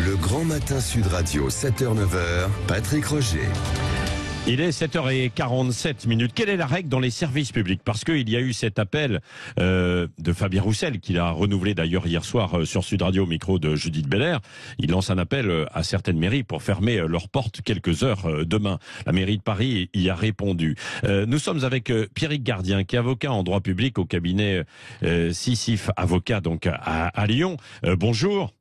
Le grand matin Sud Radio, 7h-9h, Patrick Roger. Il est 7h47. Quelle est la règle dans les services publics? Parce qu'il y a eu cet appel de Fabien Roussel, qu'il a renouvelé d'ailleurs hier soir sur Sud Radio au micro de Judith Belair. Il lance un appel à certaines mairies pour fermer leurs portes quelques heures demain. La mairie de Paris y a répondu. Nous sommes avec Pierrick Gardien, qui est avocat en droit public au cabinet Sisif Avocat donc à Lyon. Bonjour.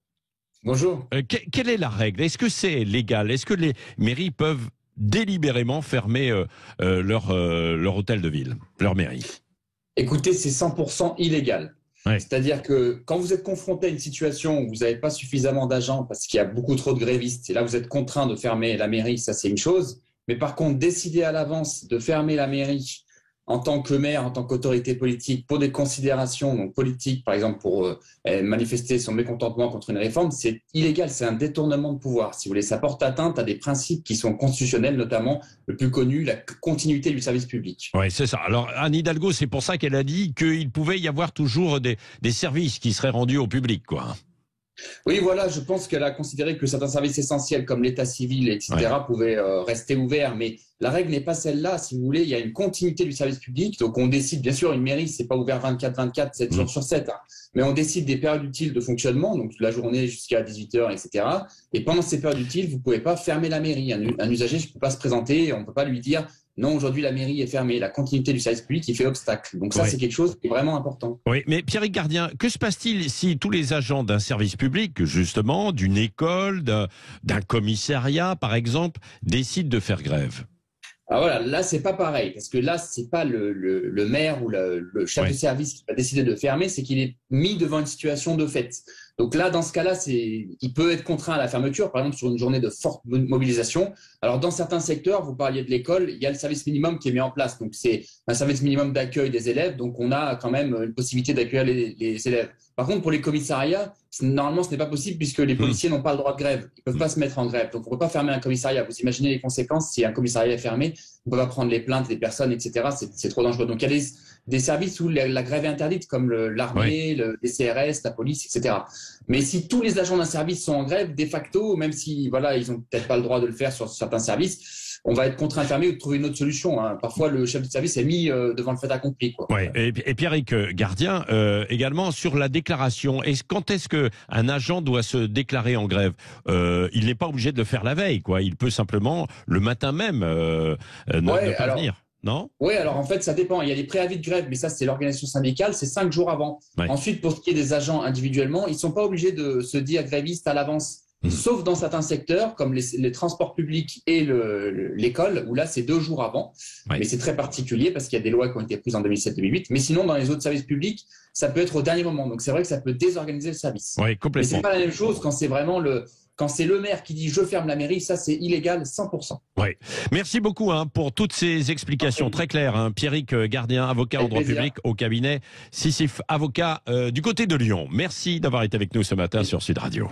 Bonjour. Quelle est la règle? Est-ce que c'est légal? Est-ce que les mairies peuvent délibérément fermer leur hôtel de ville, leur mairie? Écoutez, c'est 100% illégal. Ouais. C'est-à-dire que quand vous êtes confronté à une situation où vous n'avez pas suffisamment d'agents parce qu'il y a beaucoup trop de grévistes, et là vous êtes contraint de fermer la mairie, ça c'est une chose. Mais par contre, décider à l'avance de fermer la mairie en tant que maire, en tant qu'autorité politique, pour des considérations donc politiques, par exemple pour manifester son mécontentement contre une réforme, c'est illégal, c'est un détournement de pouvoir. Si vous voulez, ça porte atteinte à des principes qui sont constitutionnels, notamment le plus connu, la continuité du service public. Oui, c'est ça. Alors Anne Hidalgo, c'est pour ça qu'elle a dit qu'il pouvait y avoir toujours des services qui seraient rendus au public, quoi. Oui, voilà, je pense qu'elle a considéré que certains services essentiels comme l'état civil, etc., pouvaient rester ouverts. Mais la règle n'est pas celle-là. Si vous voulez, il y a une continuité du service public. Donc, on décide, bien sûr, une mairie, c'est pas ouvert 24/24, 7 jours sur 7. Hein, mais on décide des périodes utiles de fonctionnement, donc la journée jusqu'à 18h, etc. Et pendant ces périodes utiles, vous pouvez pas fermer la mairie. Un usager ne peut pas se présenter, on ne peut pas lui dire non, aujourd'hui la mairie est fermée. La continuité du service public, il fait obstacle. Donc ça, c'est quelque chose qui est vraiment important. Oui, mais Pierrick Gardien, que se passe-t-il si tous les agents d'un service public, justement, d'une école, d'un commissariat, par exemple, décident de faire grève? Ah voilà, là c'est pas pareil, parce que là c'est pas le maire ou le chef de service qui va décider de fermer, c'est qu'il est mis devant une situation de fait. Donc là, dans ce cas-là, il peut être contraint à la fermeture, par exemple sur une journée de forte mobilisation. Alors dans certains secteurs, vous parliez de l'école, il y a le service minimum qui est mis en place. Donc c'est un service minimum d'accueil des élèves, donc on a quand même une possibilité d'accueillir les élèves. Par contre, pour les commissariats, normalement ce n'est pas possible puisque les policiers n'ont pas le droit de grève. Ils ne peuvent pas se mettre en grève. Donc on ne peut pas fermer un commissariat. Vous imaginez les conséquences si un commissariat est fermé. On ne peut pas prendre les plaintes des personnes, etc. C'est trop dangereux. Donc il y a des services où la grève est interdite, comme l'armée, les CRS, la police, etc. Mais si tous les agents d'un service sont en grève, de facto, même si voilà, ils n'ont peut-être pas le droit de le faire sur certains services, on va être contraint de fermer ou de trouver une autre solution. Hein. Parfois, le chef de service est mis devant le fait accompli. Ouais. Et Pierrick Gardien, également sur la déclaration. Quand est-ce qu'un agent doit se déclarer en grève? Il n'est pas obligé de le faire la veille, quoi. Il peut simplement, le matin même, ne pas venir. Non? Oui, alors en fait, ça dépend. Il y a des préavis de grève, mais ça, c'est l'organisation syndicale, c'est 5 jours avant. Ouais. Ensuite, pour ce qui est des agents individuellement, ils ne sont pas obligés de se dire grévistes à l'avance. Sauf dans certains secteurs, comme les transports publics et l'école, où là, c'est 2 jours avant. Ouais. Mais c'est très particulier parce qu'il y a des lois qui ont été prises en 2007-2008. Mais sinon, dans les autres services publics, ça peut être au dernier moment. Donc, c'est vrai que ça peut désorganiser le service. Oui, complètement. Mais c'est pas la même chose quand c'est vraiment quand c'est le maire qui dit « je ferme la mairie », ça c'est illégal 100%. Oui. Merci beaucoup pour toutes ces explications très claires. Pierrick Gardien, avocat en droit public au cabinet Sisif Avocat du côté de Lyon. Merci d'avoir été avec nous ce matin sur Sud Radio.